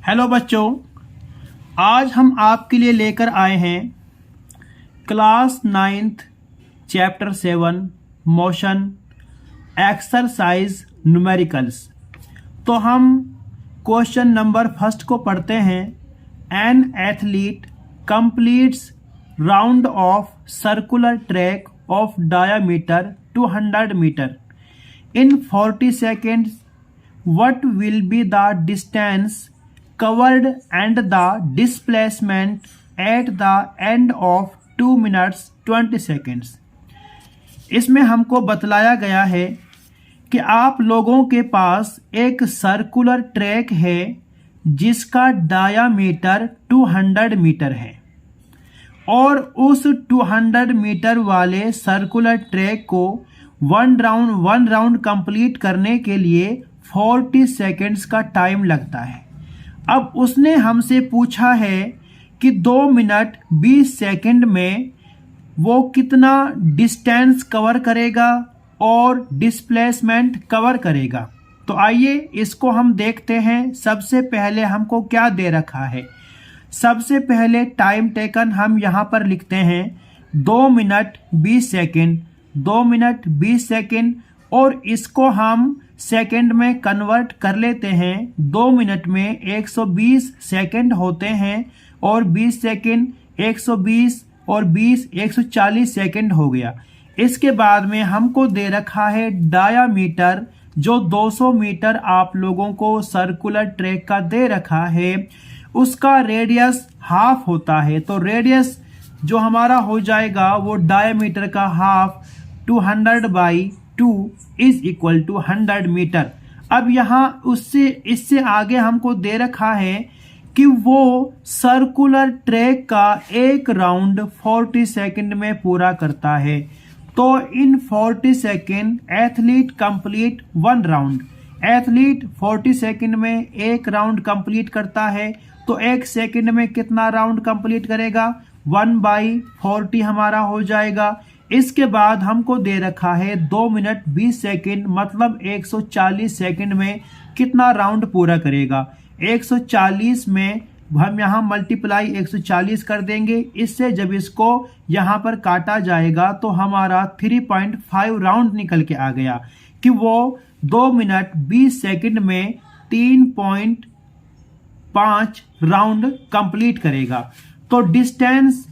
Hello बच्चों, आज हम आपके लिए लेकर आए हैं class 9th chapter 7 motion exercise numericals. तो हम क्वेश्चन नंबर फर्स्ट को पढ़ते हैं। An athlete completes round of circular track of diameter 200 metre in 40 seconds. What will be the distance covered and the displacement at the end of 2 minutes 20 seconds? इसमें हमको बतलाया गया है कि आप लोगों के पास एक सर्कुलर ट्रैक है जिसका डायामीटर 200 मीटर है और उस 200 मीटर वाले सर्कुलर ट्रैक को वन राउंड कंप्लीट करने के लिए 40 सेकेंड्स का टाइम लगता है। अब उसने हमसे पूछा है कि 2 मिनट 20 सेकेंड में वो कितना डिस्टेंस कवर करेगा और डिस्प्लेसमेंट कवर करेगा। तो आइए इसको हम देखते हैं। सबसे पहले हमको क्या दे रखा है। सबसे पहले टाइम टेकन हम यहाँ पर लिखते हैं 2 मिनट 20 सेकेंड। 2 मिनट 20 सेकेंड और इसको हम सेकेंड में कन्वर्ट कर लेते हैं। 2 मिनट में 120 सेकेंड होते हैं और 20 सेकेंड 120 और 20 140 सेकेंड हो गया। इसके बाद में हमको दे रखा है डायामीटर, जो 200 मीटर आप लोगों को सर्कुलर ट्रैक का दे रखा है। उसका रेडियस हाफ होता है, तो रेडियस जो हमारा हो जाएगा वो डायामीटर का half 200/2 is equal to 100 metre. अब यहाँ इससे आगे हमको दे रखा है कि वो सर्कुलर ट्रैक का एक राउंड 40 सेकंड में पूरा करता है। तो इन 40 second athlete complete 1 round. Athlete 40 second में एक राउंड कंप्लीट करता है, तो एक सेकंड में कितना राउंड कंप्लीट करेगा? 1/40 हमारा हो जाएगा। इसके बाद हमको दे रखा है 2 मिनट 20 सेकेंड, मतलब 140 सेकेंड में कितना राउंड पूरा करेगा। 140 में हम यहाँ मल्टीप्लाई 140 कर देंगे। इससे जब इसको यहाँ पर काटा जाएगा तो हमारा 3.5 राउंड निकल के आ गया कि वो 2 मिनट 20 सेकेंड में 3.5 राउंड कंप्लीट करेगा। तो डिस्टेंस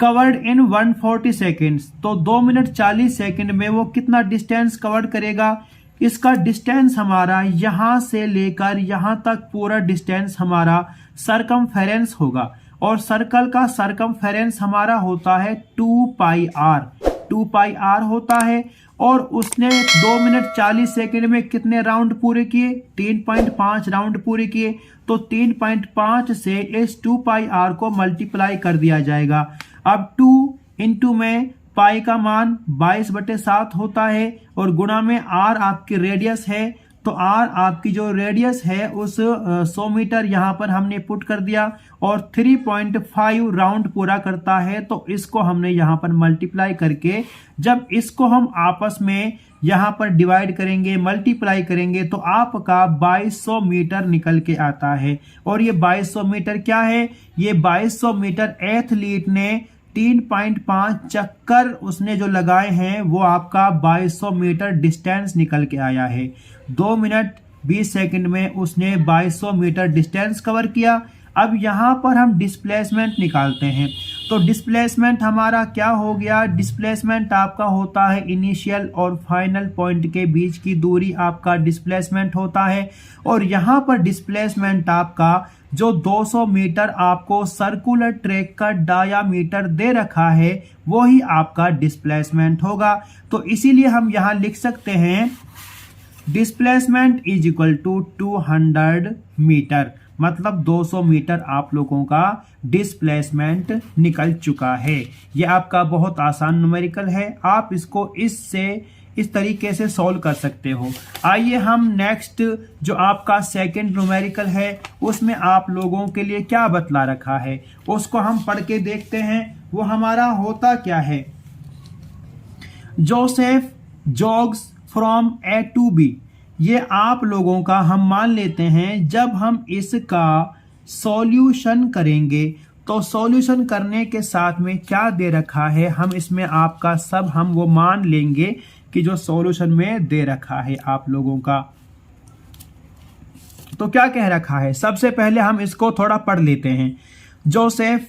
कवर्ड इन 140 सेकेंड्स, तो 2 मिनट 40 सेकेंड में वो कितना डिस्टेंस कवर करेगा? इसका डिस्टेंस हमारा यहां से लेकर यहां तक पूरा डिस्टेंस हमारा सरकमफेरेंस होगा और सर्कल का सरकमफेरेंस हमारा होता है 2πr होता है। और उसने 2 मिनट 40 सेकेंड में कितने राउंड पूरे किए? 3.5 राउंड पूरे किए। तो 3.5 से इस 2πr को मल्टीप्लाई कर दिया जाएगा। अब 2 इंटू में पाई का मान 22/7 होता है और गुणा में r आपकी रेडियस है, तो r आपकी जो रेडियस है उस 100 मीटर यहाँ पर हमने पुट कर दिया और 3.5 राउंड पूरा करता है। तो इसको हमने यहाँ पर मल्टीप्लाई करके जब इसको हम आपस में यहाँ पर डिवाइड करेंगे, मल्टीप्लाई करेंगे, तो आपका 2200 मीटर निकल के आता है। और ये 2200 मीटर क्या है? ये 2200 मीटर एथलीट ने 3.5 चक्कर उसने जो लगाए हैं वो आपका 2200 मीटर डिस्टेंस निकल के आया है। 2 मिनट 20 सेकंड में उसने 2200 मीटर डिस्टेंस कवर किया। अब यहाँ पर हम डिस्प्लेसमेंट निकालते हैं। तो डिस्प्लेसमेंट हमारा क्या हो गया? डिस्प्लेसमेंट आपका होता है इनिशियल और फाइनल पॉइंट के बीच की दूरी आपका डिस्प्लेसमेंट होता है। और यहाँ पर डिस्प्लेसमेंट आपका जो 200 मीटर आपको सर्कुलर ट्रैक का डायामीटर दे रखा है वही आपका डिस्प्लेसमेंट होगा। तो इसीलिए हम यहाँ लिख सकते हैं displacement is equal to 200 metre, मतलब 200 मीटर आप लोगों का डिस्प्लेसमेंट निकल चुका है। यह आपका बहुत आसान न्यूमेरिकल है, आप इसको इस तरीके से सॉल्व कर सकते हो। आइए हम नेक्स्ट जो आपका सेकंड न्यूमेरिकल है उसमें आप लोगों के लिए क्या बतला रखा है उसको हम पढ़ के देखते हैं। वो हमारा होता क्या है? Joseph jogs from A to B, ये आप लोगों का हम मान लेते हैं। जब हम इसका सॉल्यूशन करेंगे। तो सॉल्यूशन करने के साथ में क्या दे रखा है, हम इसमें आपका सब हम वो मान लेंगे कि जो सॉल्यूशन में दे रखा है आप लोगों का। तो क्या कह रखा है, सबसे पहले हम इसको थोड़ा पढ़ लेते हैं। Joseph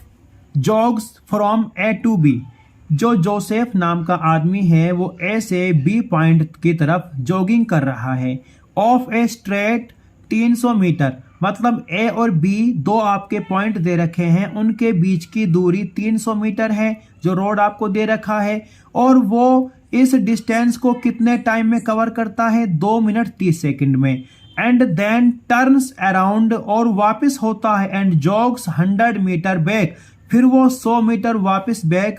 jogs from A to B. जो जोसेफ नाम का आदमी है वो ए से बी पॉइंट की तरफ जॉगिंग कर रहा है। ऑफ ए स्ट्रेट 300 मीटर, मतलब ए और बी दो आपके पॉइंट दे रखे हैं, उनके बीच की दूरी 300 मीटर है जो रोड आपको दे रखा है। और वो इस डिस्टेंस को कितने टाइम में कवर करता है, 2 मिनट 30 सेकंड में। एंड देन टर्न्स अराउंड, और वापस होता है, एंड जॉग्स 100 मीटर बैक, फिर वो 100 मीटर वापस बैक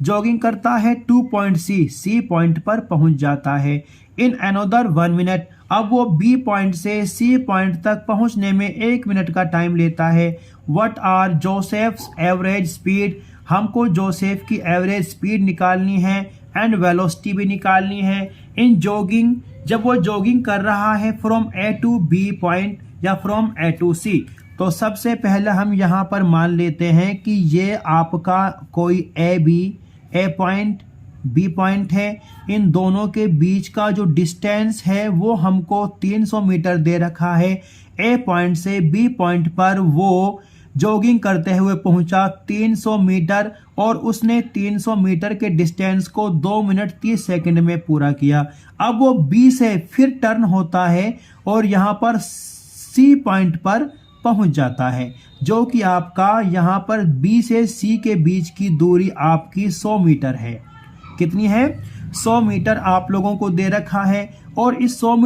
जॉगिंग करता है टू पॉइंट सी पॉइंट पर पहुंच जाता है इन अनदर 1 मिनट। अब वो बी पॉइंट से सी पॉइंट तक पहुंचने में 1 मिनट का टाइम लेता है। What are Joseph's average speed, हमको जोसेफ की एवरेज स्पीड निकालनी है एंड वेलोसिटी भी निकालनी है इन जॉगिंग, जब वो जॉगिंग कर रहा है from A to B point या फ्रॉम ए टू सी। तो सबसे पहले हम यहाँ पर मान लेते हैं कि ये आपका कोई ए पॉइंट बी पॉइंट है, इन दोनों के बीच का जो डिस्टेंस है वो हमको 300 मीटर दे रखा है। ए पॉइंट से बी पॉइंट पर वो जॉगिंग करते हुए पहुंचा 300 मीटर, और उसने 300 मीटर के डिस्टेंस को 2 मिनट 30 सेकंड में पूरा किया। अब वो बी से फिर टर्न होता है और यहाँ पर सी पॉइंट पर पहुंच जाता है, जो कि आपका यहाँ पर बी से सी के बीच की दूरी आपकी 100 मीटर है। कितनी है, 100 मीटर आप लोगों को दे रखा है। और इस 100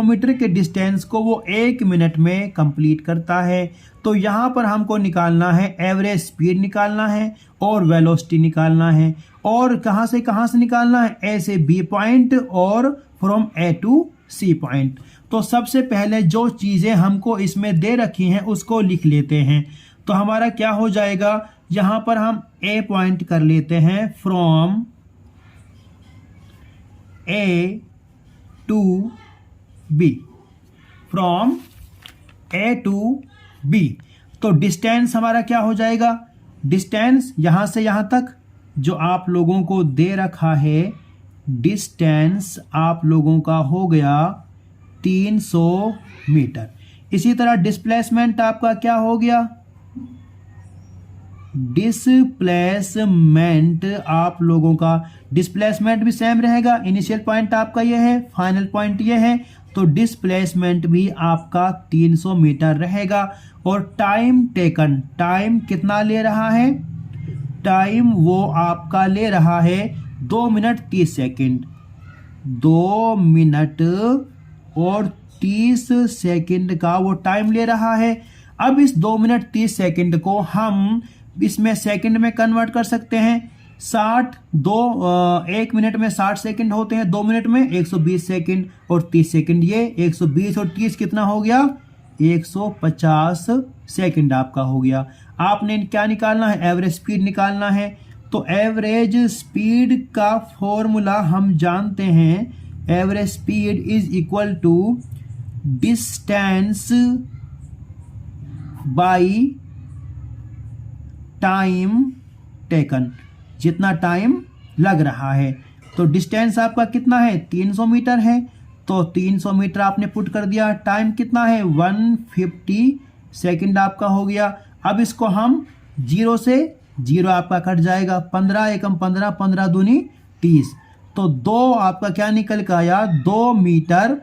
मीटर के डिस्टेंस को वो 1 मिनट में कंप्लीट करता है। तो यहाँ पर हमको निकालना है, एवरेज स्पीड निकालना है और वेलोसिटी निकालना है। और कहाँ से निकालना है, ए से बी पॉइंट और from A to C point. तो सबसे पहले जो चीजें हमको इसमें दे रखी हैं उसको लिख लेते हैं। तो हमारा क्या हो जाएगा, यहां पर हम ए पॉइंट कर लेते हैं, from A to B, from A to B. तो डिस्टेंस हमारा क्या हो जाएगा, डिस्टेंस यहां से यहां तक जो आप लोगों को दे रखा है, डिस्टेंस आप लोगों का हो गया 300 मीटर। इसी तरह डिस्प्लेसमेंट आपका क्या हो गया, डिस्प्लेसमेंट आप लोगों का डिस्प्लेसमेंट भी सेम रहेगा। इनिशियल पॉइंट आपका ये है, फाइनल पॉइंट ये है, तो डिस्प्लेसमेंट भी आपका 300 मीटर रहेगा। और टाइम टेकन, टाइम कितना ले रहा है, टाइम वो आपका ले रहा है 2 मिनट 30 सेकंड, 2 मिनट और 30 सेकंड का वो टाइम ले रहा है। अब इस 2 मिनट 30 सेकंड को हम इसमें सेकंड में कन्वर्ट कर सकते हैं। 1 मिनट में 60 सेकंड होते हैं, 2 मिनट में 120 सेकंड और 30 सेकंड, ये 120 और 30 कितना हो गया, 150 सेकंड आपका हो गया। आपने क्या निकालना है, एवरेज स्पीड निकालना है। तो एवरेज स्पीड का फॉर्मूला हम जानते हैं, average speed is equal to distance by time taken, जितना टाइम लग रहा है। तो डिस्टेंस आपका कितना है, 300 मीटर है, तो 300 मीटर आपने पुट कर दिया। टाइम कितना है, 150 सेकंड आपका हो गया। अब इसको हम 0 से 0 आपका कट जाएगा, 15 एकम 15, 15 दूनी 30, तो 2 आपका क्या निकल के आया, 2 मीटर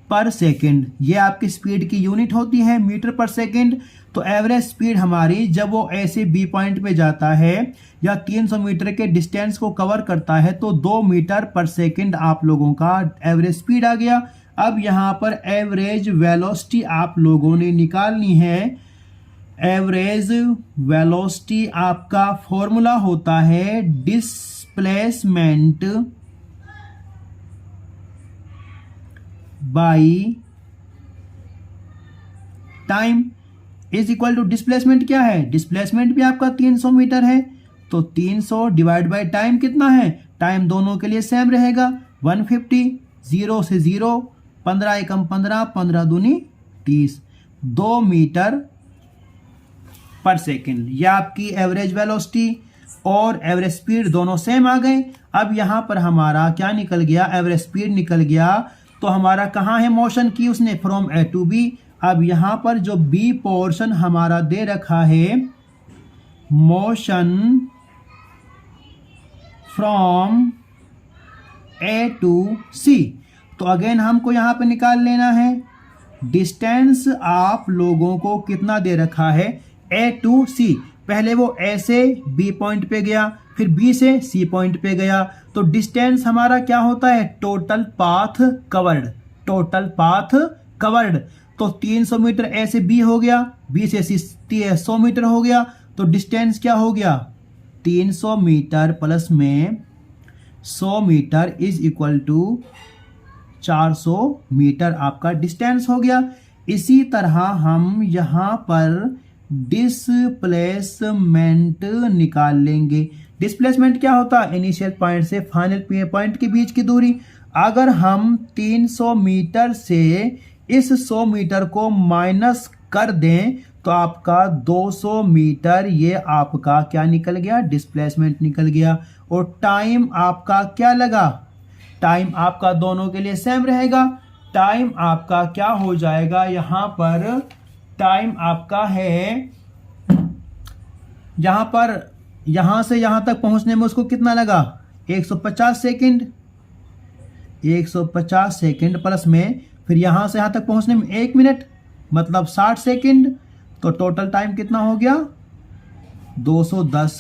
पर सेकंड। ये आपकी स्पीड की यूनिट होती है, मीटर पर सेकंड। तो एवरेज स्पीड हमारी जब वो ऐसे बी पॉइंट पे जाता है या 300 मीटर के डिस्टेंस को कवर करता है, तो 2 मीटर पर सेकंड आप लोगों का एवरेज स्पीड आ गया। अब यहाँ पर एवरेज वेलोसिटी आप लोगों ने निकालनी है। एवरेज वेलोसिटी आपका फॉर्मूला होता है displacement by time is equal to, displacement क्या है, डिस्प्लेसमेंट भी आपका 300 मीटर है, तो 300 डिवाइड बाई टाइम कितना है, टाइम दोनों के लिए सेम रहेगा 150, 0 से 0, 15 एकम 15, 15 दूनी 30, 2 मीटर पर सेकेंड। यह आपकी एवरेज वेलोसिटी और एवरेज स्पीड दोनों सेम आ गए। अब यहाँ पर हमारा क्या निकल गया, एवरेज स्पीड निकल गया। तो हमारा कहाँ है मोशन की उसने, फ्रॉम ए टू बी। अब यहाँ पर जो बी पोर्शन हमारा दे रखा है, motion from A to C, तो अगेन हमको यहाँ पे निकाल लेना है डिस्टेंस आप लोगों को कितना दे रखा है, ए टू सी। पहले वो ए से बी पॉइंट पे गया, फिर बी से सी पॉइंट पे गया, तो डिस्टेंस हमारा क्या होता है, total path covered. Total path covered तो 300 मीटर ए से बी हो गया, बी से सी 100 मीटर हो गया, तो डिस्टेंस क्या हो गया, 300 मीटर प्लस में 100 metre is equal to 400 metre आपका डिस्टेंस हो गया। इसी तरह हम यहाँ पर डिस्प्लेसमेंट निकाल लेंगे। डिस्प्लेसमेंट क्या होता है, इनिशियल पॉइंट से फाइनल पॉइंट के बीच की दूरी। अगर हम 300 मीटर से इस 100 मीटर को माइनस कर दें तो आपका 200 मीटर ये आपका क्या निकल गया, डिस्प्लेसमेंट निकल गया। और टाइम आपका क्या लगा, टाइम आपका दोनों के लिए सेम रहेगा। टाइम आपका क्या हो जाएगा, यहाँ पर टाइम आपका है, यहाँ पर यहाँ से यहाँ तक पहुँचने में उसको कितना लगा, 150 सेकंड। 150 सेकंड प्लस में फिर यहाँ से यहाँ तक पहुँचने में 1 मिनट, मतलब 60 सेकंड। तो टोटल टाइम कितना हो गया, 210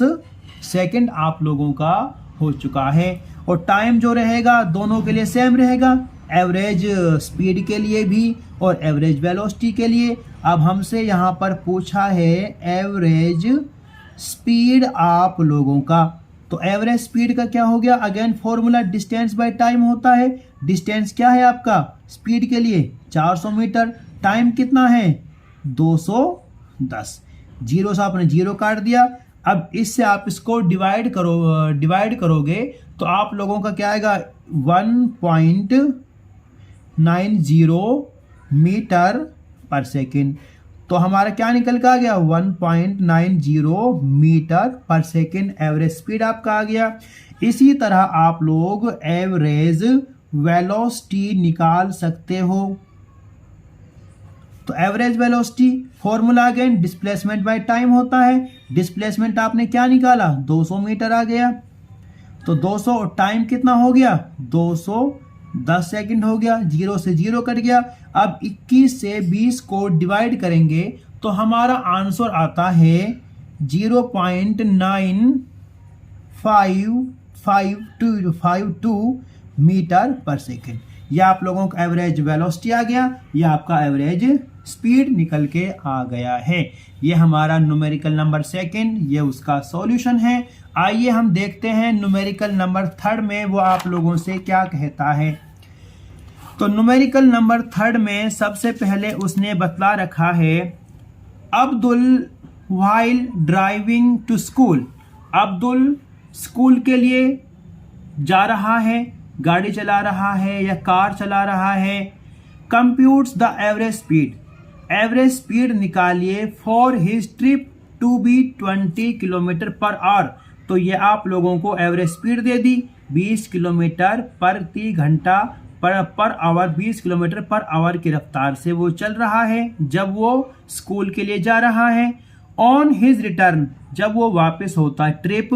सेकंड आप लोगों का हो चुका है। और टाइम जो रहेगा दोनों के लिए सेम रहेगा, एवरेज स्पीड के लिए भी और एवरेज वेलोसिटी के लिए। अब हमसे यहाँ पर पूछा है एवरेज स्पीड आप लोगों का, तो एवरेज स्पीड का क्या हो गया, again formula distance by time होता है। डिस्टेंस क्या है आपका स्पीड के लिए 400 मीटर, टाइम कितना है 210। जीरो से आपने जीरो काट दिया। अब इससे आप इसको डिवाइड करोगे तो आप लोगों का क्या आएगा, 1.90 मीटर पर सेकेंड। तो हमारा क्या निकल के आ गया, 1.90 metre per second average speed आपका आ गया। इसी तरह आप लोग एवरेज वेलोसिटी निकाल सकते हो। तो average velocity formula again displacement by time होता है। डिस्प्लेसमेंट आपने क्या निकाला, 200 मीटर आ गया, तो 200 और टाइम कितना हो गया, 210 सेकंड हो गया। जीरो से जीरो कट गया। अब 21 से 20 को डिवाइड करेंगे तो हमारा आंसर आता है 0.9552 मीटर पर सेकेंड। यह आप लोगों का एवरेज वेलोसिटी आ गया, यह आपका एवरेज स्पीड निकल के आ गया है। ये हमारा न्यूमेरिकल नंबर सेकंड, ये उसका सॉल्यूशन है। आइए हम देखते हैं न्यूमेरिकल नंबर थर्ड में वो आप लोगों से क्या कहता है। तो न्यूमेरिकल नंबर थर्ड में सबसे पहले उसने बतला रखा है, Abdul while driving to school. Abdul school के लिए जा रहा है, गाड़ी चला रहा है या कार चला रहा है। Computes the average speed, average speed निकालिए for his trip to be 20 kilometre per hour. तो ये आप लोगों को एवरेज स्पीड दे दी, 20 किलोमीटर प्रति घंटा per hour, 20 kilometre per our की रफ्तार से वो चल रहा है जब वो स्कूल के लिए जा रहा है। ऑन हिज रिटर्न, जब वो वापस होता है trip,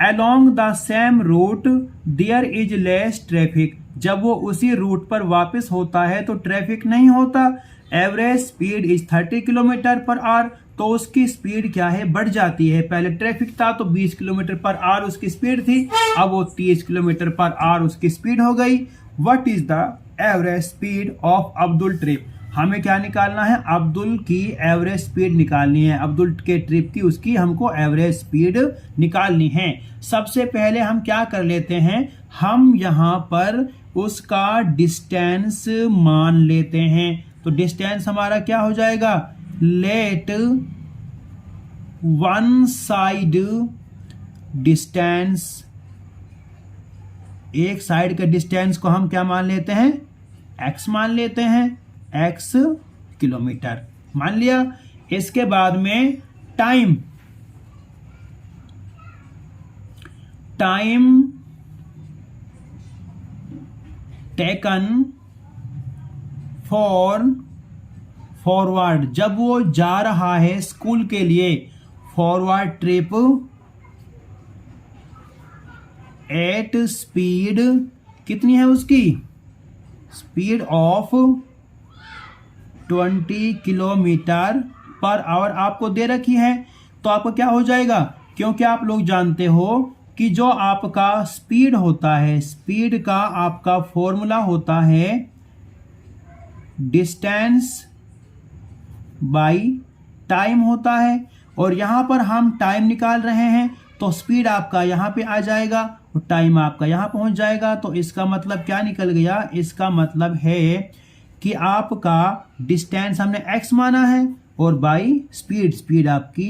along the same route there is less traffic, जब वो उसी रूट पर वापस होता है तो ट्रैफिक नहीं होता। Average speed is 30 kilometre per hour, तो उसकी स्पीड क्या है, बढ़ जाती है। पहले ट्रैफिक था तो 20 किलोमीटर पर आवर उसकी स्पीड थी, अब वो 30 किलोमीटर पर आवर उसकी स्पीड हो गई। What is the average speed of Abdul trip, हमें क्या निकालना है, अब्दुल की एवरेज स्पीड निकालनी है। अब्दुल के ट्रिप की उसकी हमको एवरेज स्पीड निकालनी है। सबसे पहले हम क्या कर लेते हैं, हम यहाँ पर उसका डिस्टेंस मान लेते हैं। तो डिस्टेंस हमारा क्या हो जाएगा, लेट वन साइड डिस्टेंस, एक साइड के डिस्टेंस को हम क्या मान लेते हैं, x मान लेते हैं, x किलोमीटर मान लिया। इसके बाद में टाइम टेकन फॉरवर्ड, जब वो जा रहा है स्कूल के लिए, फॉरवर्ड ट्रिप एट स्पीड, कितनी है उसकी speed of 20 kilometre per our आपको दे रखी है। तो आपको क्या हो जाएगा, क्योंकि आप लोग जानते हो कि जो आपका स्पीड होता है, स्पीड का आपका फॉर्मूला होता है डिस्टेंस बाय टाइम होता है, और यहां पर हम टाइम निकाल रहे हैं तो स्पीड आपका यहां पे आ जाएगा और टाइम आपका यहां पहुंच जाएगा। तो इसका मतलब क्या निकल गया, इसका मतलब है कि आपका डिस्टेंस हमने x माना है और बाई स्पीड आपकी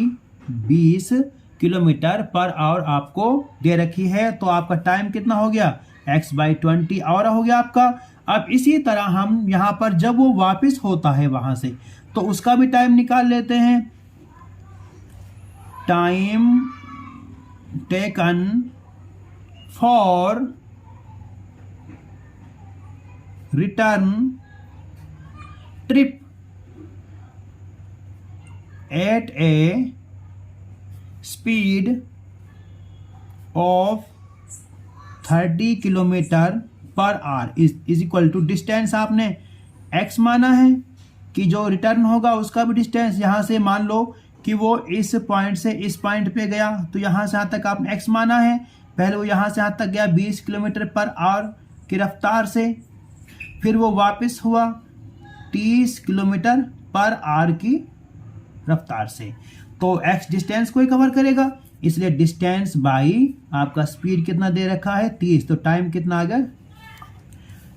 20 किलोमीटर पर आवर आपको दे रखी है। तो आपका टाइम कितना हो गया, x/20 आवर हो गया आपका। अब इसी तरह हम यहां पर जब वो वापस होता है वहां से, तो उसका भी टाइम निकाल लेते हैं। Time taken for return trip at a speed of 30 kilometre per hour is equal to, distance आपने x माना है कि जो रिटर्न होगा उसका भी डिस्टेंस, यहां से मान लो कि वो इस पॉइंट से इस पॉइंट पे गया, तो यहां से यहां तक आपने x माना है, पहले वो यहां से यहां तक गया 20 किलोमीटर पर आवर की रफ्तार से, फिर वो वापस हुआ 30 किलोमीटर पर आवर की रफ्तार से। तो x डिस्टेंस को ही कवर करेगा, इसलिए डिस्टेंस बाई आपका स्पीड कितना दे रखा है 30, तो टाइम कितना आ गया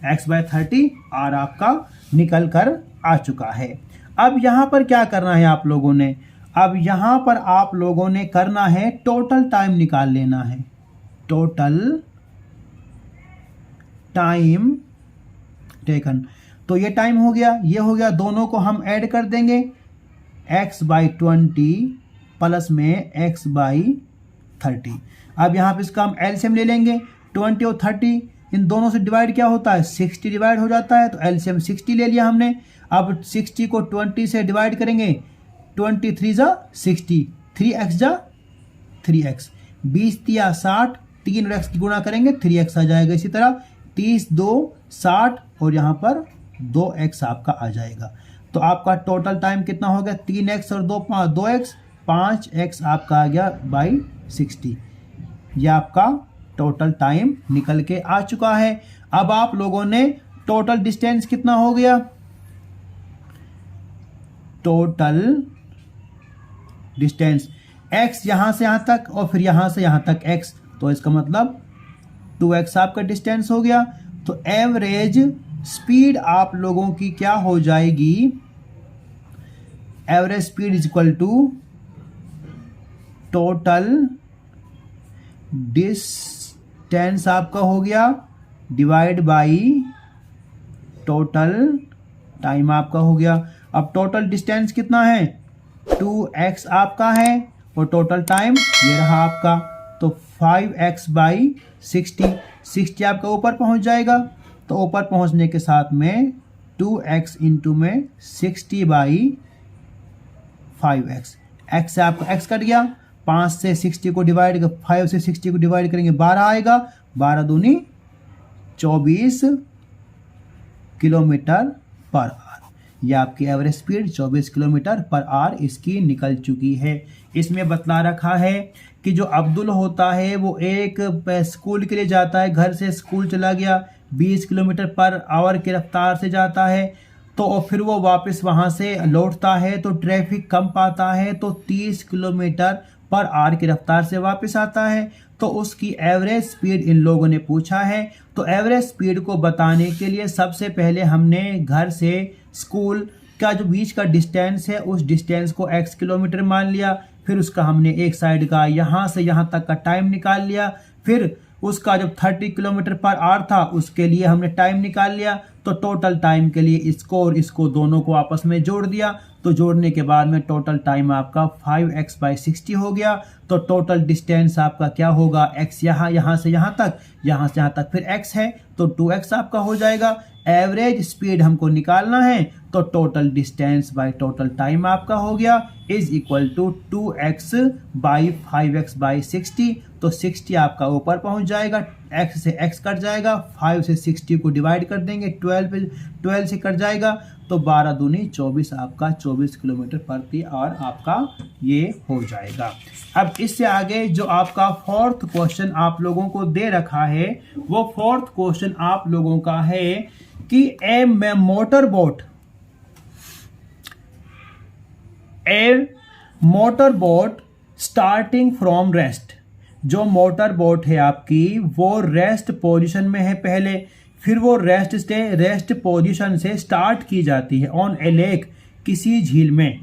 x/30 आर आपका निकल कर आ चुका है। अब यहां पर क्या करना है आप लोगों ने, अब यहां पर आप लोगों ने करना है टोटल टाइम निकाल लेना है, टोटल टाइम टेकन। तो ये टाइम हो गया, ये हो गया, दोनों को हम ऐड कर देंगे, x/20 प्लस में x/30। अब यहाँ पे इसका हम एलसीएम ले लेंगे, 20 और 30 इन दोनों से डिवाइड क्या होता है 60 डिवाइड हो जाता है, तो एलसीएम 60 ले लिया हमने। अब 60 को 20 से डिवाइड करेंगे, 23 जा 60, 3x जा 3x, 20 तिया 60, 3 और x की गुणा करेंगे 3x आ जाएगा। इसी तरह 30 2 60 और यहाँ पर 2x आपका आ जाएगा। तो आपका टोटल टाइम कितना हो गया, 3x और 2x, 5x आपका आ गया बाई 60। यह आपका टोटल टाइम निकल के आ चुका है। अब आप लोगों ने टोटल डिस्टेंस कितना हो गया, टोटल डिस्टेंस x यहां से यहां तक और फिर यहां से यहां तक x, तो इसका मतलब 2x आपका डिस्टेंस हो गया। तो एवरेज स्पीड आप लोगों की क्या हो जाएगी, average speed is equal to total distance आपका हो गया डिवाइड बाई टोटल टाइम आपका हो गया। अब टोटल डिस्टेंस कितना है 2x आपका है और टोटल टाइम ये रहा आपका, तो 5x/60, 60 आपका ऊपर पहुंच जाएगा। तो ऊपर पहुंचने के साथ में 2x इंटू में 60/5x, x से आपका x कट गया, 5 से 60 को डिवाइड 5 से 60 को डिवाइड करेंगे 12 आएगा, 12 दूनी 24 किलोमीटर पर आवर। यह आपकी average speed 24 kilometre per our इसकी निकल चुकी है। इसमें बतला रखा है कि जो अब्दुल होता है वो एक स्कूल के लिए जाता है, घर से स्कूल चला गया 20 किलोमीटर पर आवर की रफ्तार से जाता है, तो फिर वो वापस वहाँ से लौटता है तो ट्रैफिक कम पाता है, तो 30 किलोमीटर पर आवर की रफ्तार से वापस आता है। तो उसकी एवरेज स्पीड इन लोगों ने पूछा है। तो एवरेज स्पीड को बताने के लिए सबसे पहले हमने घर से स्कूल का जो बीच का डिस्टेंस है उस डिस्टेंस को x किलोमीटर मान लिया, फिर उसका हमने एक साइड का यहाँ से यहाँ तक का टाइम निकाल लिया, फिर उसका जब 30 किलोमीटर पर आवर था उसके लिए हमने टाइम निकाल लिया, तो टोटल टाइम के लिए इसको और इसको दोनों को आपस में जोड़ दिया, तो जोड़ने के बाद में टोटल टाइम आपका 5x/60 हो गया। तो टोटल डिस्टेंस आपका क्या होगा, x यहाँ से यहाँ तक, फिर x है तो 2x आपका हो जाएगा। एवरेज स्पीड हमको निकालना है तो total distance by total time आपका हो गया इज इक्वल टू 2x/5x/60। तो 60 आपका ऊपर पहुंच जाएगा, x से x कट जाएगा, 5 से 60 को डिवाइड कर देंगे, 12 से कट जाएगा, तो 12 दूनी 24 आपका 24 किलोमीटर प्रति आवर आपका ये हो जाएगा। अब इससे आगे जो आपका फोर्थ क्वेश्चन आप लोगों को दे रखा है, वो फोर्थ क्वेश्चन आप लोगों का है कि a motor boat starting from rest. जो मोटर बोट है आपकी वो रेस्ट पोजीशन में है पहले, फिर वो रेस्ट पोजीशन से स्टार्ट की जाती है ऑन ए लेक, किसी झील में,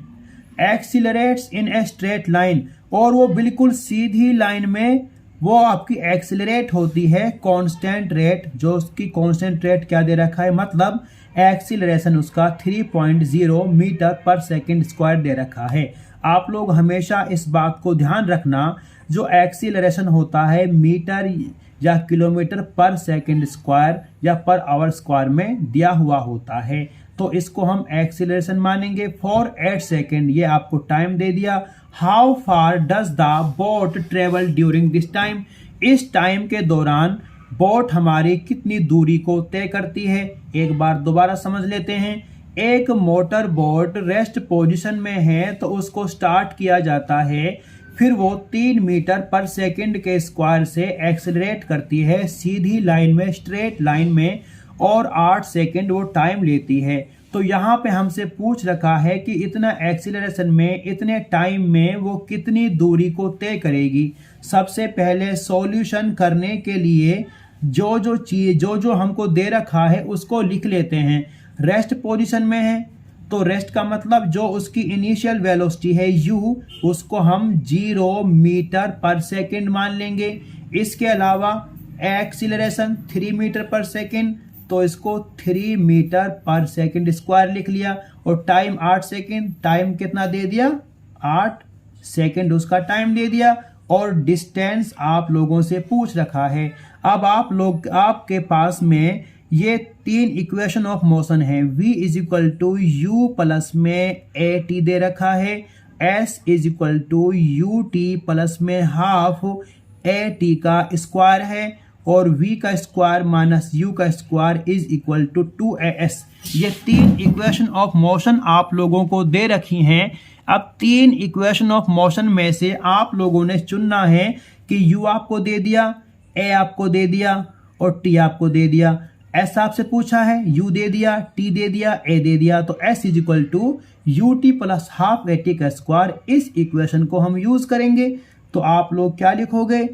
एक्सीलरेट्स इन ए स्ट्रेट लाइन, और वो बिल्कुल सीधी लाइन में वो आपकी एक्सीलरेट होती है कांस्टेंट रेट। जो उसकी कांस्टेंट रेट क्या दे रखा है, मतलब एक्सीलरेशन उसका 3.0 मीटर पर सेकंड स्क्वायर दे रखा है। आप लोग हमेशा इस बात को ध्यान रखना, जो एक्सीलरेशन होता है मीटर या किलोमीटर पर सेकंड स्क्वायर या पर आवर स्क्वायर में दिया हुआ होता है, तो इसको हम एक्सीलरेशन मानेंगे। फॉर 8 सेकेंड ये आपको टाइम दे दिया। How far does the boat travel during this time, इस टाइम के दौरान बोट हमारी कितनी दूरी को तय करती है। एक बार दोबारा समझ लेते हैं। एक मोटर बोट रेस्ट पोजीशन में है तो उसको स्टार्ट किया जाता है, फिर वो 3 मीटर पर सेकंड के स्क्वायर से एक्सेलरेट करती है सीधी लाइन में, स्ट्रेट लाइन में, और 8 सेकंड वो टाइम लेती है। तो यहाँ पे हमसे पूछ रखा है कि इतना एक्सीलरेशन में, इतने टाइम में वो कितनी दूरी को तय करेगी। सबसे पहले सॉल्यूशन करने के लिए जो हमको दे रखा है उसको लिख लेते हैं। रेस्ट पोजीशन में है तो रेस्ट का मतलब जो उसकी इनिशियल वेलोसिटी है u, उसको हम 0 मीटर पर सेकंड मान लेंगे। इसके अलावा एक्सीलरेशन 3 मीटर पर सेकंड, तो इसको 3 मीटर पर सेकंड स्क्वायर लिख लिया, और टाइम 8 सेकंड, टाइम कितना दे दिया, 8 सेकंड उसका टाइम दे दिया, और डिस्टेंस आप लोगों से पूछ रखा है। अब आपके पास में ये 3 इक्वेशन ऑफ मोशन है। v is equal to u plus में at दे रखा है, s is equal to ut plus में हाफ at का स्क्वायर है, और v का स्क्वायर माइनस u का square is equal to 2as। ये 3 इक्वेशन ऑफ मोशन आप लोगों को दे रखी हैं। अब 3 इक्वेशन ऑफ मोशन में से आप लोगों ने चुनना है कि u आपको दे दिया, a आपको दे दिया, और t आपको दे दिया। s आपसे पूछा है, u दे दिया, t दे दिया, a दे दिया, तो s is equal to ut plus half at का स्क्वायर। इस इक्वेशन को हम यूज करेंगे, तो आप लोग क्या लिखोगे,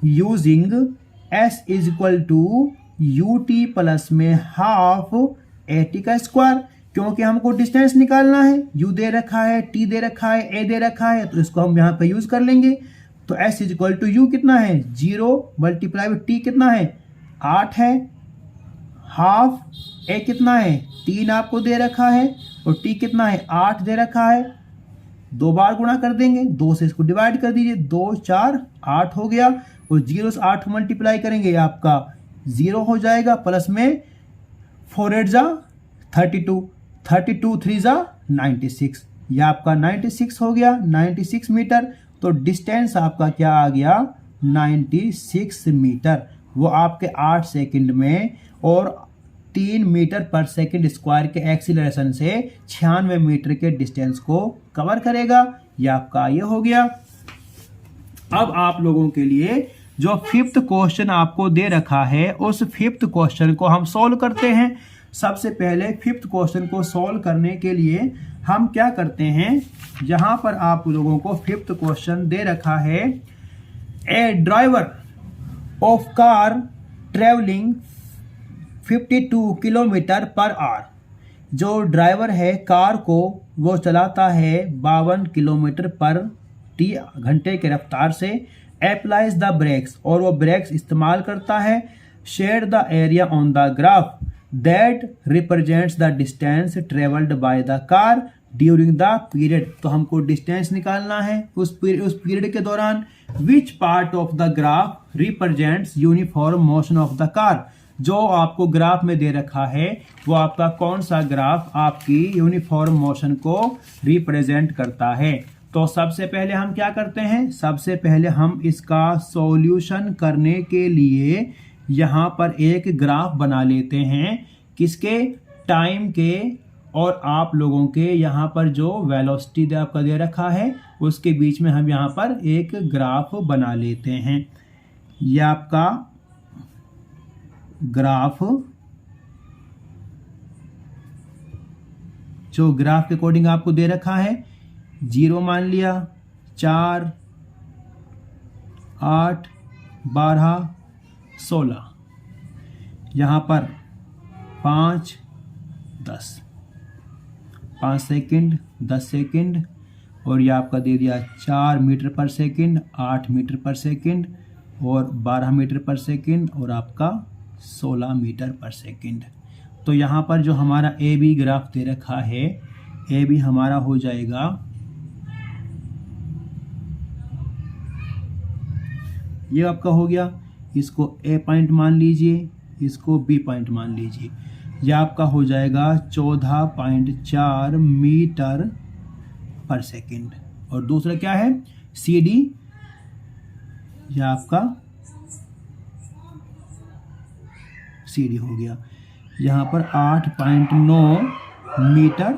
using s is equal to ut plus में हाफ at का स्क्वायर, क्योंकि हमको डिस्टेंस निकालना है। u दे रखा है, t दे रखा है, a दे रखा है, तो इसको हम यहाँ पे यूज कर लेंगे। तो s is equal to u कितना है, 0 मल्टीप्लाई में t कितना है, 8 है, हाफ a कितना है, 3 आपको दे रखा है, और t कितना है, 8 दे रखा है। 2 बार गुणा कर देंगे, 2 से इसको डिवाइड कर दीजिए, 2 4 8 हो गया, और 0 से 8 मल्टीप्लाई करेंगे आपका 0 हो जाएगा, प्लस में 4 8 जा 32, 32 3 जा 96, ये आपका 96 हो गया, 96 मीटर। तो डिस्टेंस आपका क्या आ गया, 96 मीटर। वो आपके 8 सेकंड में और 3 मीटर पर सेकंड स्क्वायर के एक्सीलरेशन से 96 मीटर के डिस्टेंस को कवर करेगा। ये आपका ये हो गया। अब आप लोगों के लिए जो 5th क्वेश्चन आपको दे रखा है, उस 5th क्वेश्चन को हम सॉल्व करते हैं। सबसे पहले 5th क्वेश्चन को सॉल्व करने के लिए हम क्या करते हैं, जहां पर आप लोगों को 5th क्वेश्चन दे रखा है, a driver of car travelling 52 kilometre per hour. जो ड्राइवर है कार को वो चलाता है 52 किलोमीटर पर घंटे के रफ्तार से। अप्लाइज द ब्रेक्स, और वो ब्रेक्स इस्तेमाल करता है। Share the area on the graph that represents the distance travelled by the car during the period, तो हमको डिस्टेंस निकालना है उस पीरियड के दौरान। Which part of the graph represents uniform motion of the car, जो आपको ग्राफ में दे रखा है वो आपका कौन सा ग्राफ आपकी यूनिफॉर्म मोशन को रिप्रेजेंट करता है। तो सबसे पहले हम क्या करते हैं, सबसे पहले हम इसका सॉल्यूशन करने के लिए यहाँ पर एक ग्राफ बना लेते हैं, किसके, टाइम के, और आप लोगों के यहाँ पर जो वेलोसिटी आपका दे रखा है उसके बीच में हम यहाँ पर एक ग्राफ बना लेते हैं। ये आपका ग्राफ, जो ग्राफ के अकॉर्डिंग आपको दे रखा है 0 मान लिया, 4, 8, 12, 16, यहाँ पर 5, 10, 5 सेकंड, 10 सेकंड, और ये आपका दे दिया 4 metre per second, 8 metre per second, और 12 मीटर पर सेकंड, और आपका 16 मीटर पर सेकंड। तो यहाँ पर जो हमारा ए बी ग्राफ दे रखा है, ए बी हमारा हो जाएगा, ये आपका हो गया, इसको ए पॉइंट मान लीजिए, इसको बी पॉइंट मान लीजिए, यह आपका हो जाएगा 14.4 मीटर पर सेकंड। और दूसरा क्या है, सी डी, यह आपका सी डी हो गया, यहाँ पर 8.9 मीटर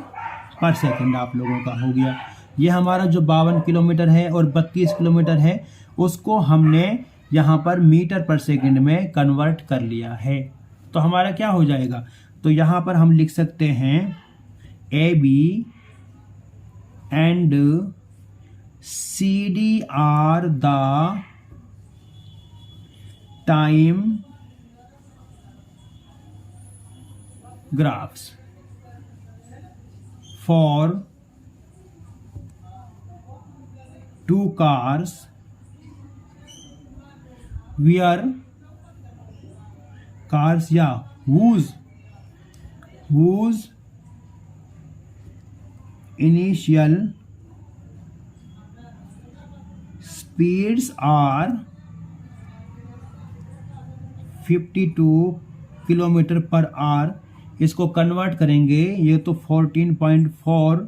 पर सेकंड आप लोगों का हो गया। ये हमारा जो 52 किलोमीटर है और 32 किलोमीटर है उसको हमने यहाँ पर मीटर पर सेकंड में कन्वर्ट कर लिया है। तो हमारा क्या हो जाएगा, तो यहाँ पर हम लिख सकते हैं A B and C D are the time graphs for two cars where cars whose initial speeds are 52 kilometre per our, इसको कन्वर्ट करेंगे ये तो 14.4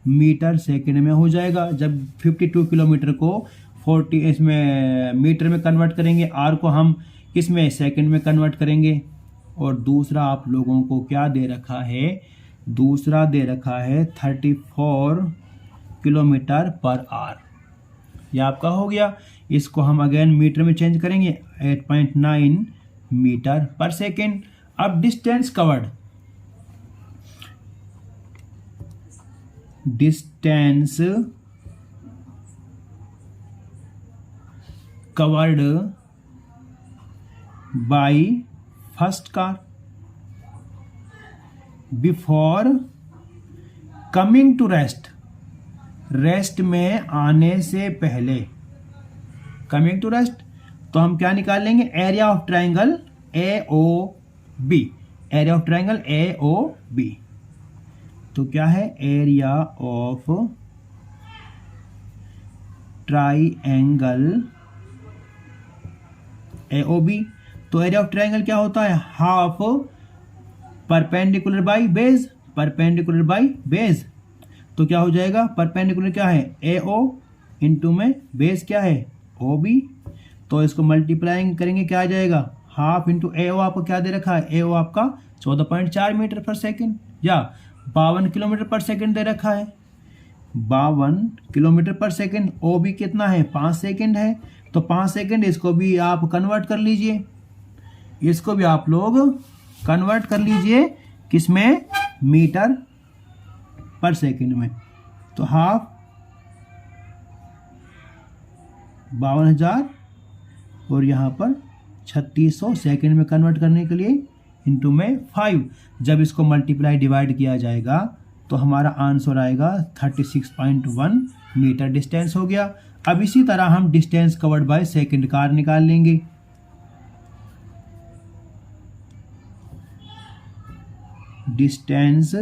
मीटर सेकंड में हो जाएगा। जब 52 किलोमीटर को 40 इसमें मीटर में कन्वर्ट करेंगे, आर को हम किस में, सेकंड में कन्वर्ट करेंगे। और दूसरा आप लोगों को क्या दे रखा है, दूसरा दे रखा है 34 किलोमीटर पर आवर, ये आपका हो गया। इसको हम अगेन मीटर में चेंज करेंगे, 8.9 मीटर पर सेकंड। अब distance covered, distance covered by first car before coming to rest, rest में आने से पहले, कमिंग टू रेस्ट, तो हम क्या निकाल लेंगे, area of triangle A O B, area of triangle A O B. तो क्या है, एरिया ऑफ ट्राइएंगल AOB। तो एरिया ऑफ ट्राइएंगल क्या होता है, half perpendicular by base, perpendicular by base. तो क्या हो जाएगा, परपेंडिकुलर क्या है AO इंटू में बेस क्या है OB। तो इसको मल्टीप्लाइंग करेंगे क्या आ जाएगा, हाफ इंटू AO आपको क्या दे रखा है, AO आपका 14.4 मीटर पर सेकंड या 52 किलोमीटर पर सेकंड दे रखा है, 52 किलोमीटर पर सेकंड। OB कितना है, 5 सेकंड है, तो 5 सेकंड इसको भी आप कन्वर्ट कर लीजिए, इसको भी आप लोग कन्वर्ट कर लीजिए किसमें, मीटर पर सेकंड में। तो हाफ 52,000 और यहाँ पर 3600 सेकंड में कन्वर्ट करने के लिए इंटू में 5। जब इसको मल्टीप्लाई डिवाइड किया जाएगा तो हमारा आंसर आएगा 36.1 मीटर डिस्टेंस हो गया। अब इसी तरह हम distance covered by second car निकाल लेंगे। Distance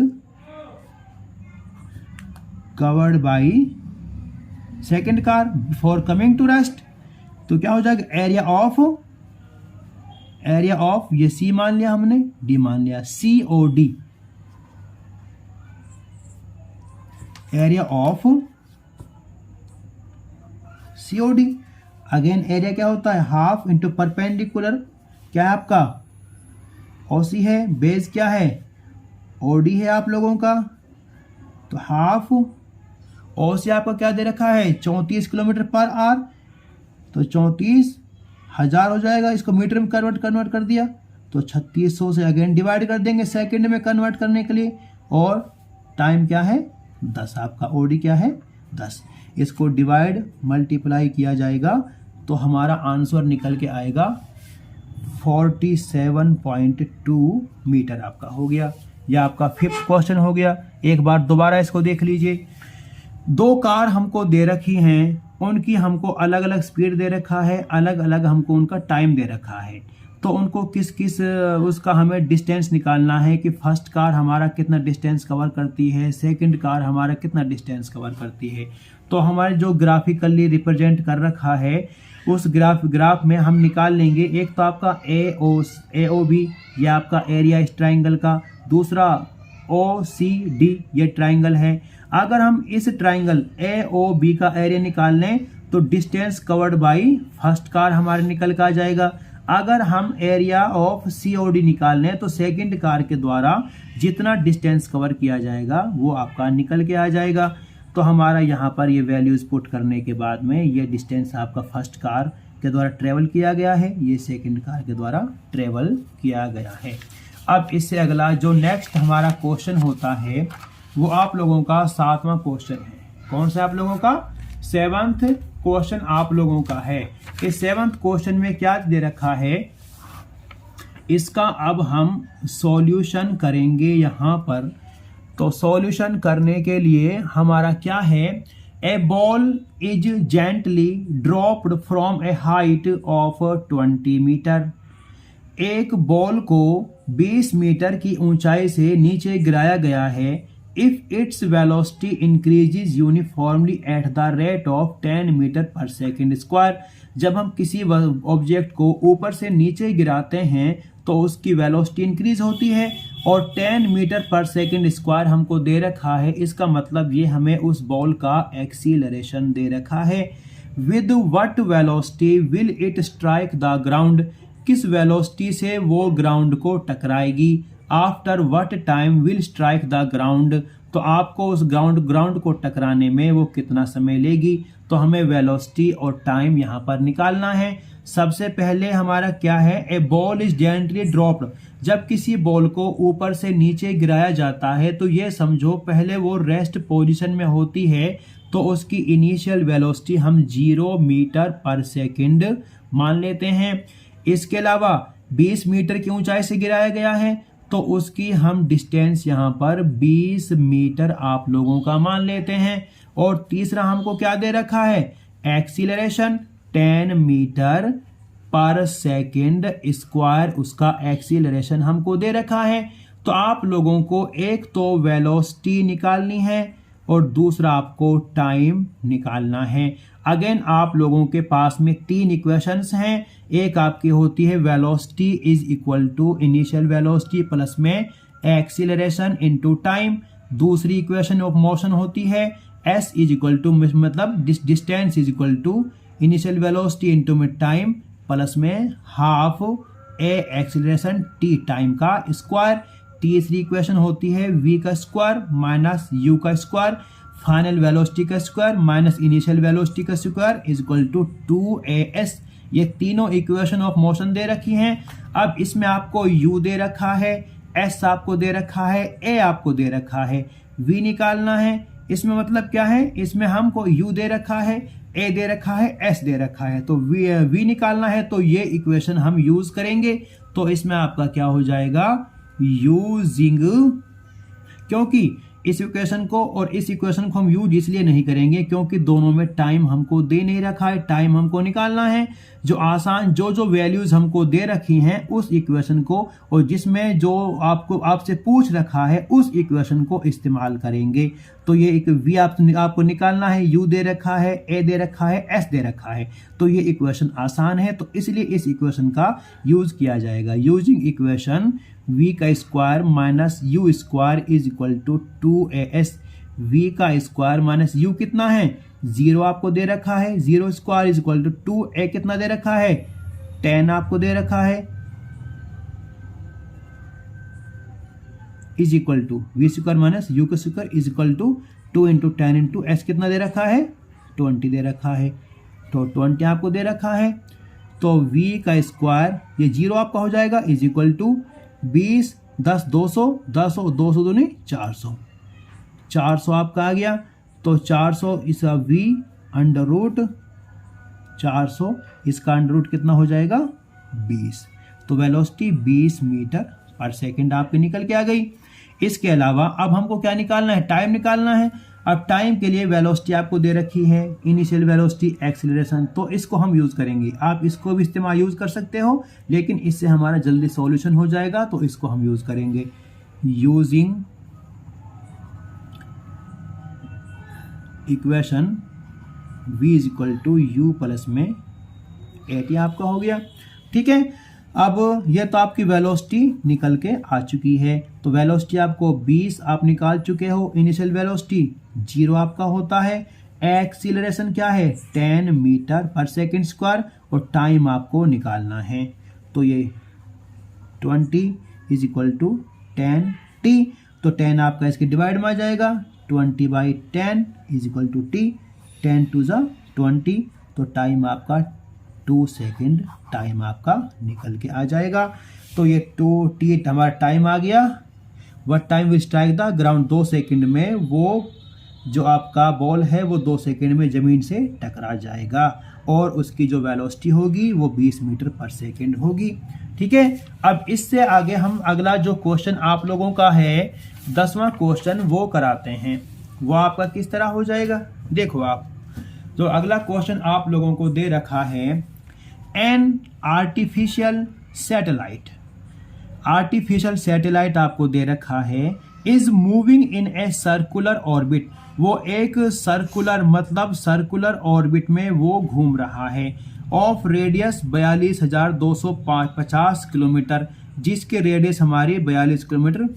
covered by second car before coming to rest. तो क्या हो जाएगा, एरिया ऑफ ये सी मान लिया हमने, डी मान लिया, COD area of COD। Again area क्या होता है, हाफ इंटू परपेंडिकुलर, क्या है आपका OC है, बेस क्या है OD है आप लोगों का, तो हाफ OC आपका क्या दे रखा है 34 किलोमीटर पर आवर, तो 34,000 हो जाएगा, इसको मीटर में कन्वर्ट कर दिया तो 3600 से अगेन डिवाइड कर देंगे सेकंड में कन्वर्ट करने के लिए, और टाइम क्या है 10, आपका OD क्या है 10, इसको डिवाइड मल्टीप्लाई किया जाएगा तो हमारा आंसर निकल के आएगा 47.2 मीटर आपका हो गया। यह आपका 5th क्वेश्चन हो गया। एक बार दोबारा इसको देख लीजिए। 2 कार हमको दे रखी हैं, उनकी हमको अलग अलग स्पीड दे रखा है, अलग अलग हमको उनका टाइम दे रखा है, तो उनको किस किस उसका हमें डिस्टेंस निकालना है कि फर्स्ट कार हमारा कितना डिस्टेंस कवर करती है, सेकंड कार हमारा कितना डिस्टेंस कवर करती है। तो हमारे जो ग्राफिकली रिप्रेजेंट कर रखा है उस ग्राफ में हम निकाल लेंगे। एक तो आपका AOB ये आपका एरिया इस ट्राइंगल का, दूसरा OCD ये ट्राइंगल है। अगर हम इस ट्राइंगल AOB का एरिया निकाल लें तो distance covered by first car हमारे निकल का आ जाएगा। अगर हम एरिया ऑफ COD निकाल लें तो सेकंड कार के द्वारा जितना डिस्टेंस कवर किया जाएगा वो आपका निकल के आ जाएगा। तो हमारा यहाँ पर ये वैल्यूज पुट करने के बाद में ये डिस्टेंस आपका फर्स्ट कार के द्वारा ट्रेवल किया गया है, ये सेकंड कार के द्वारा ट्रेवल किया गया है। अब इससे अगला जो नेक्स्ट हमारा क्वेश्चन होता है वो आप लोगों का 7वां क्वेश्चन है। कौन सा आप लोगों का 7th क्वेश्चन आप लोगों का है। इस 7th क्वेश्चन में क्या दे रखा है, इसका अब हम सॉल्यूशन करेंगे यहाँ पर। तो सॉल्यूशन करने के लिए हमारा क्या है, a ball is gently dropped from a height of 20 metre. एक बॉल को 20 मीटर की ऊंचाई से नीचे गिराया गया है। If its velocity increases uniformly at the rate of 10 metre per second square. जब हम किसी ऑब्जेक्ट को ऊपर से नीचे गिराते हैं तो उसकी वेलोसिटी इंक्रीज होती है, और 10 मीटर पर सेकेंड स्क्वायर हमको दे रखा है। इसका मतलब ये हमें उस बॉल का एक्सीलरेशन दे रखा है। With what velocity will it strike the ground, किस वेलोसिटी से वो ग्राउंड को टकराएगी। After what time will strike the ground, तो आपको उस ग्राउंड को टकराने में वो कितना समय लेगी। तो हमें वेलोसिटी और टाइम यहाँ पर निकालना है। सबसे पहले हमारा क्या है, a ball is gently dropped. जब किसी बॉल को ऊपर से नीचे गिराया जाता है तो ये समझो पहले वो रेस्ट पोजीशन में होती है, तो उसकी इनिशियल वेलोसिटी हम 0 मीटर पर सेकंड मान लेते हैं। इसके अलावा 20 मीटर की ऊंचाई से गिराया गया है तो उसकी हम डिस्टेंस यहाँ पर 20 मीटर आप लोगों का मान लेते हैं। और तीसरा हमको क्या दे रखा है, acceleration 10 metre per second square, उसका एक्सीलरेशन हमको दे रखा है। तो आप लोगों को एक तो वेलोसिटी निकालनी है और दूसरा आपको टाइम निकालना है। अगेन आप लोगों के पास में 3 इक्वेशंस हैं। एक आपकी होती है velocity is equal to initial velocity plus में एक्सीलरेशन इनटू टाइम। दूसरी इक्वेशन ऑफ मोशन होती है s इज इक्वल टू मतलब distance is equal to initial velocity into में टाइम प्लस में half a acceleration t time का square. तीसरी इक्वेशन होती है v का स्क्वायर माइनस u का स्क्वायर, फाइनल वेलोसिटी का स्क्वायर माइनस इनिशियल वेलोसिटी का square is equal to 2as। ये तीनों इक्वेशन ऑफ मोशन दे रखी हैं। अब इसमें आपको u दे रखा है, s आपको दे रखा है, a आपको दे रखा है, v निकालना है। इसमें मतलब क्या है, इसमें हमको u दे रखा है, a दे रखा है, s दे रखा है, तो v निकालना है। तो ये इक्वेशन हम यूज करेंगे। तो इसमें आपका क्या हो जाएगा, यूजिंग, क्योंकि इस इक्वेशन को और इस इक्वेशन को हम यूज इसलिए नहीं करेंगे क्योंकि दोनों में टाइम हमको दे नहीं रखा है, टाइम हमको निकालना है। जो आसान जो वैल्यूज हमको दे रखी हैं उस इक्वेशन को और जिसमें जो आपसे पूछ रखा है उस इक्वेशन को इस्तेमाल करेंगे। तो ये एक v आपको निकालना है, u दे रखा है, a दे रखा है, s दे रखा है। तो ये इक्वेशन आसान है तो इसलिए इस इक्वेशन का यूज किया जाएगा। यूजिंग इक्वेशन v का square minus u square is equal to 2as। v का स्क्वायर माइनस u कितना है, 0 आपको दे रखा है, 0 square is equal to 2a कितना दे रखा है, 10 आपको दे रखा है, is equal to v square minus u का square is equal to 2 into 10 into s कितना दे रखा है, 20 दे रखा है। तो 20 आपको दे रखा है तो v का स्क्वायर ये 0 आपका हो जाएगा इज इक्वल टू 20 10 200 10 200 दूनी 400 400 आपका आ गया। तो 400 इस v अंडर रूट 400 इसका अंडर रूट कितना हो जाएगा 20। तो वेलोसिटी 20 मीटर पर सेकंड आपकी निकल के आ गई। इसके अलावा अब हमको क्या निकालना है, टाइम निकालना है। अब टाइम के लिए वेलोसिटी आपको दे रखी है, इनिशियल वेलोसिटी, एक्सीलरेशन, तो इसको हम यूज करेंगे। आप इसको भी इस्तेमाल यूज कर सकते हो लेकिन इससे हमारा जल्दी सॉल्यूशन हो जाएगा तो इसको हम यूज करेंगे। Using equation v is equal to u plus में 80 आपका हो गया। ठीक है, अब ये तो आपकी वेलोसिटी निकल के आ चुकी है। तो वेलोसिटी आपको 20 आप निकाल चुके हो, इनिशियल वेलोसिटी 0 आपका होता है, एक्सीलरेशन क्या है 10 मीटर पर सेकंड स्क्वायर और टाइम आपको निकालना है। तो ये 20 इज इक्वल टू 10t। तो 10 आपका इसके डिवाइड में आ जाएगा, 20/10 is equal to t, 10 two ज़ा 20। तो टाइम आपका 2 सेकेंड टाइम आपका निकल के आ जाएगा। तो ये 2t हमारा टाइम आ गया। What time will strike the ground, 2 second में वो जो आपका बॉल है वो 2 सेकेंड में ज़मीन से टकरा जाएगा और उसकी जो वेलोसिटी होगी वो 20 मीटर पर सेकेंड होगी। ठीक है, अब इससे आगे हम अगला जो क्वेश्चन आप लोगों का है 10वां क्वेश्चन वो कराते हैं। वो आपका किस तरह हो जाएगा, देखो आप जो अगला क्वेश्चन आप लोगों को दे रखा है, an artificial satellite, artificial satellite आपको दे रखा है, is moving in a circular orbit. वो एक सर्कुलर मतलब सर्कुलर ऑर्बिट में वो घूम रहा है, ऑफ रेडियस 42,250 किलोमीटर, जिसके रेडियस हमारी 42 किलोमीटर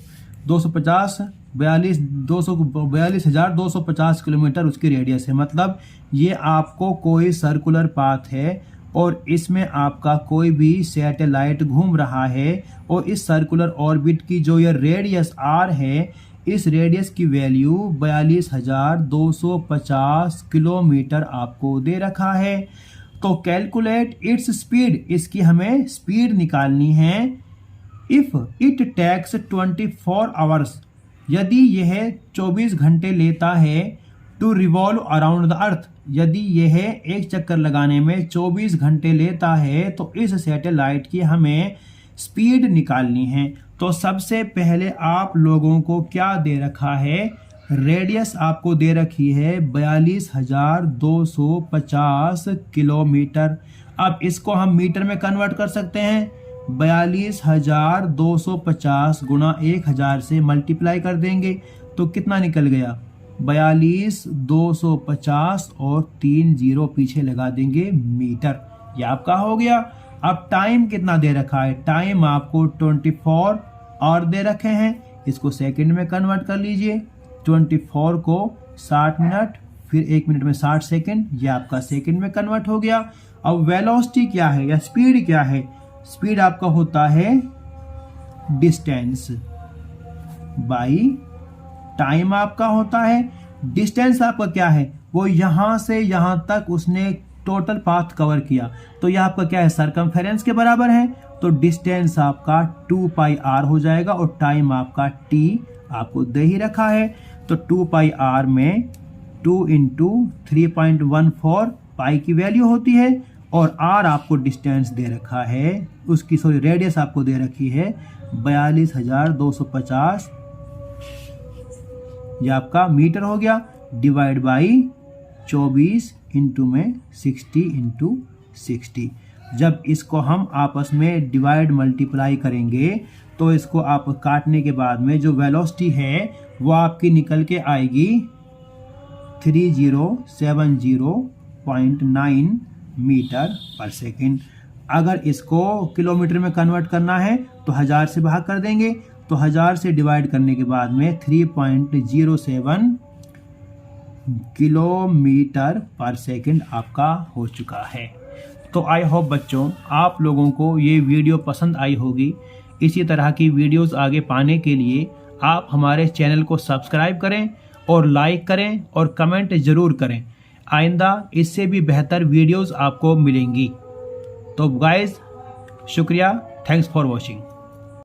42,250 किलोमीटर उसकी रेडियस है। मतलब ये आपको कोई सर्कुलर पाथ है और इसमें आपका कोई भी सैटेलाइट घूम रहा है और इस सर्कुलर ऑर्बिट की जो ये रेडियस आर है, इस रेडियस की वैल्यू 42,250 किलोमीटर आपको दे रखा है। तो कैलकुलेट इट्स स्पीड, इसकी हमें स्पीड निकालनी है। इफ इट टेक्स 24 आवर्स, यदि यह 24 घंटे लेता है, to revolve around the earth, यदि यह एक चक्कर लगाने में 24 घंटे लेता है तो इस सैटेलाइट की हमें स्पीड निकालनी है। तो सबसे पहले आप लोगों को क्या दे रखा है, रेडियस आपको दे रखी है 42,250 किलोमीटर। अब इसको हम मीटर में कन्वर्ट कर सकते हैं, 42,250 गुणा 1000 से मल्टीप्लाई कर देंगे तो कितना निकल गया, 42,250 और 3 जीरो पीछे लगा देंगे मीटर, ये आपका हो गया। अब टाइम कितना दे रखा है, टाइम आपको 24 और दे रखे हैं, इसको सेकंड में कन्वर्ट कर लीजिए। 24 को 60 मिनट फिर 1 मिनट में 60 सेकंड, ये आपका सेकंड में कन्वर्ट हो गया। अब वेलोसिटी क्या है या स्पीड क्या है, स्पीड आपका होता है डिस्टेंस बाई टाइम आपका होता है। डिस्टेंस आपका क्या है, वो यहां से यहां तक उसने टोटल पाथ कवर किया, तो यह आपका क्या है सरकमफेरेंस के बराबर है। तो डिस्टेंस आपका 2πr हो जाएगा और टाइम आपका t आपको दे ही रखा है। तो 2πr में 2 इंटू 3.14 पाई की वैल्यू होती है और r आपको डिस्टेंस दे रखा है, उसकी रेडियस आपको दे रखी है 42,250 ये आपका मीटर हो गया, डिवाइड बाई 24 इंटू में 60 इंटू 60। जब इसको हम आपस में डिवाइड मल्टीप्लाई करेंगे तो इसको आप काटने के बाद में जो वेलोसिटी है वो आपकी निकल के आएगी 3070.9 मीटर पर सेकेंड। अगर इसको किलोमीटर में कन्वर्ट करना है तो 1000 से भाग कर देंगे, तो 1000 से डिवाइड करने के बाद में 3.07 किलोमीटर पर सेकेंड आपका हो चुका है। तो आई होप बच्चों आप लोगों को ये वीडियो पसंद आई होगी। इसी तरह की वीडियोस आगे पाने के लिए आप हमारे चैनल को सब्सक्राइब करें और लाइक करें और कमेंट ज़रूर करें। आइंदा इससे भी बेहतर वीडियोस आपको मिलेंगी। तो गाइस शुक्रिया, थैंक्स फॉर वॉचिंग।